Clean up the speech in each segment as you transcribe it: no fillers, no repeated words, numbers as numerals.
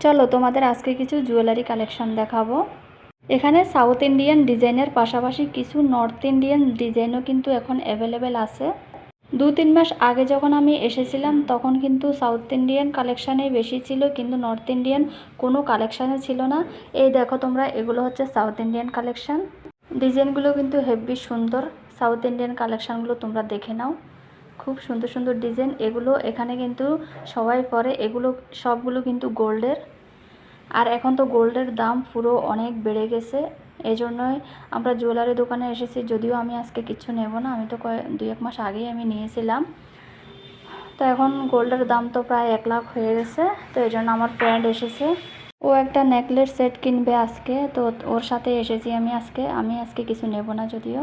চলো তোমাদের আজকে কিছু জুয়েলারি কালেকশন দেখাবো। এখানে সাউথ ইন্ডিয়ান ডিজাইনের পাশাপাশি কিছু নর্থ ইন্ডিয়ান ডিজাইনও কিন্তু এখন অ্যাভেলেবেল আছে। 2-3 মাস আগে যখন আমি এসেছিলাম তখন কিন্তু সাউথ ইন্ডিয়ান কালেকশানেই বেশি ছিল, কিন্তু নর্থ ইন্ডিয়ান কোনো কালেকশানে ছিল না। এই দেখো তোমরা, এগুলো হচ্ছে সাউথ ইন্ডিয়ান কালেকশান। ডিজাইনগুলো কিন্তু হেভি সুন্দর। সাউথ ইন্ডিয়ান কালেকশানগুলো তোমরা দেখে নাও, খুব সুন্দর সুন্দর ডিজাইন। এগুলো এখানে কিন্তু সবাই পরে, এগুলো সবগুলো কিন্তু গোল্ডের। আর এখন তো গোল্ডের দাম পুরো অনেক বেড়ে গেছে, এই জন্যই আমরা জুয়েলারি দোকানে এসেছি। যদিও আমি আজকে কিছু নেব না, আমি তো 2-1 মাস আগেই আমি নিয়েছিলাম। তো এখন গোল্ডের দাম তো প্রায় 1 লাখ হয়ে গেছে। তো এই জন্য আমার ফ্রেন্ড এসেছে, ও একটা নেকলেস সেট কিনবে আজকে, তো ওর সাথে এসেছি আমি আজকে কিছু নেব না যদিও।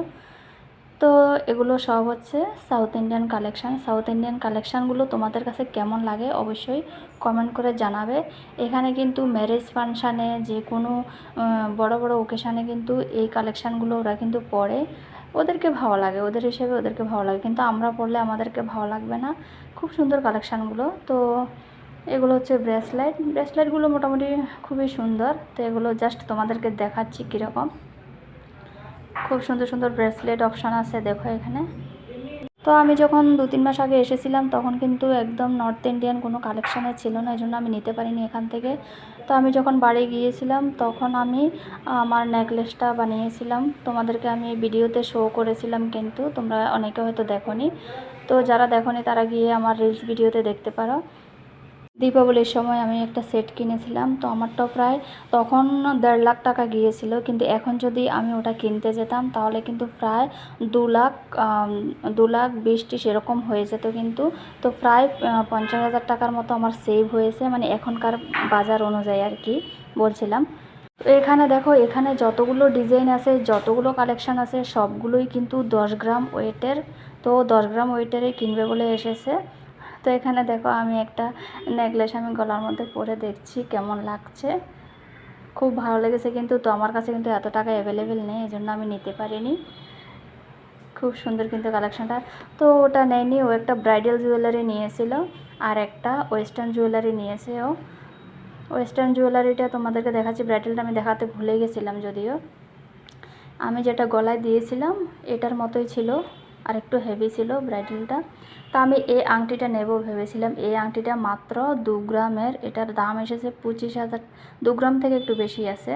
তো এগুলো সব হচ্ছে south Indian collection. South Indian কালেকশানগুলো তোমাদের কাছে কেমন লাগে অবশ্যই কমেন্ট করে জানাবে। এখানে কিন্তু ম্যারেজ ফাংশানে, যে কোনো বড় বড় ওকেশানে কিন্তু এই কালেকশানগুলো ওরা কিন্তু পরে, ওদেরকে ভালো লাগে, ওদের হিসেবে ওদেরকে ভালো লাগে, কিন্তু আমরা পরলে আমাদেরকে ভালো লাগবে না। খুব সুন্দর কালেকশানগুলো। তো এগুলো হচ্ছে ব্রেসলেটগুলো মোটামুটি খুবই সুন্দর। তো এগুলো জাস্ট তোমাদেরকে দেখাচ্ছি কীরকম। খুব সুন্দর সুন্দর ব্রেসলেট অপশান আছে, দেখো এখানে। তো আমি যখন 2-3 মাস আগে এসেছিলাম তখন কিন্তু একদম নর্থ ইন্ডিয়ান কোনো কালেকশানে ছিল না, এই জন্য আমি নিতে পারিনি এখান থেকে। তো আমি যখন বাড়ি গিয়েছিলাম তখন আমি আমার নেকলেসটা বানিয়েছিলাম, তোমাদেরকে আমি ভিডিওতে শো করেছিলাম, কিন্তু তোমরা অনেকে হয়তো দেখোনি। তো যারা দেখোনি তারা গিয়ে আমার রিলস ভিডিওতে দেখতে পারো। দীপাবলির সময় আমি একটা সেট কিনেছিলাম, তো আমারটা প্রায় তখন 1.5 লাখ টাকা গিয়েছিল, কিন্তু এখন যদি আমি ওটা কিনতে যেতাম তাহলে কিন্তু প্রায় 2 লাখ 20 সেরকম হয়ে যেত কিন্তু। তো প্রায় 50,000 টাকার মতো আমার সেভ হয়েছে, মানে এখনকার বাজার অনুযায়ী আর কি বলছিলাম। তো এখানে দেখো, এখানে যতগুলো ডিজাইন আছে, যতগুলো কালেকশান আছে, সবগুলোই কিন্তু 10 গ্রাম ওয়েটের। তো 10 গ্রাম ওয়েটেরই কিনবে বলে এসেছে। তো এখানে দেখো, আমি একটা নেকলেস আমি গলার মধ্যে পরে দেখছি কেমন লাগছে। খুব ভালো লেগেছে কিন্তু। তো আমার কাছে কিন্তু এত টাকা অ্যাভেলেবেল নেই, এই জন্য আমি নিতে পারিনি। খুব সুন্দর কিন্তু কালেকশানটা। তো ওটা নেয়নি, ও একটা ব্রাইডাল জুয়েলারি নিয়েছিল আর একটা ওয়েস্টার্ন জুয়েলারি নিয়েছে ও। ওয়েস্টার্ন জুয়েলারিটা তোমাদেরকে দেখাচ্ছি, ব্রাইডালটা আমি দেখাতে ভুলে গেছিলাম যদিও। আমি যেটা গলায় দিয়েছিলাম এটার মতোই ছিল, আর একটু হেভি ছিল ব্রাইডালটা। তো আমি এই আংটিটা নেব ভেবেছিলাম। এই আংটিটা মাত্র 2 গ্রামের, এটার দাম এসেছে 25,000। 2 গ্রাম থেকে একটু বেশি আছে,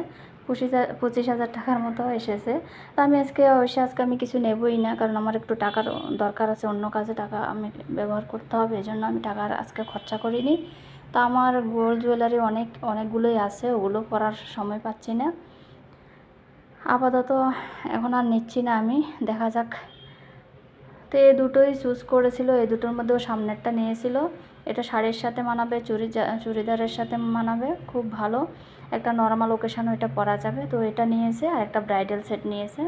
25,000 টাকার মতো এসেছে। তো আমি আজকে আমি কিছু নেবই না, কারণ আমার একটু টাকার দরকার আছে, অন্য কাজে টাকা আমি ব্যবহার করতে হবে, এই জন্য আমি টাকার আজকে খরচা করিনি। তো আমার গোল্ড জুয়েলারি অনেকগুলোই আছে, ওগুলো পরার সময় পাচ্ছি না আপাতত, এখন আর নিচ্ছি না আমি, দেখা যাক। তো এই দুটোই চুজ করেছিল, এই দুটোর মধ্যেও সামনেরটা নিয়েছিল। এটা শাড়ির সাথে মানাবে, চুড়িদারের সাথে মানাবে, খুব ভালো। একটা নর্মাল ওকেশানও এটা পরা যাবে। তো এটা নিয়েছে, আর একটা ব্রাইডাল সেট নিয়েছে।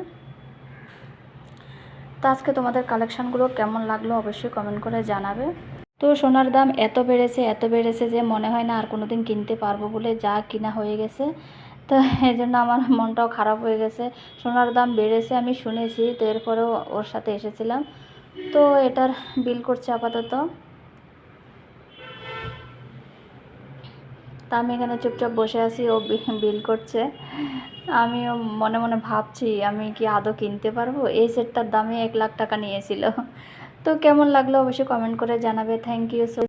তো আজকে তোমাদের কালেকশানগুলো কেমন লাগলো অবশ্যই কমেন্ট করে জানাবে। তো সোনার দাম এত বেড়েছে যে মনে হয় না আর কোনো দিন কিনতে পারবো বলে, যা কিনা হয়ে গেছে। তো এই জন্য আমার মনটাও খারাপ হয়ে গেছে। সোনার দাম বেড়েছে আমি শুনেছি, তো এরপরেও ওর সাথে এসেছিলাম। তো এটার বিল করছে আপাতত। তা আমি এখানে চুপচাপ বসে আছি, ও বিল করছে। আমিও মনে মনে ভাবছি আমি কি আদৌ কিনতে পারবো। এই সেটটার দামে 1 লাখ টাকা নিয়েছিল। তো কেমন লাগলো অবশ্যই কমেন্ট করে জানাবে। Thank you so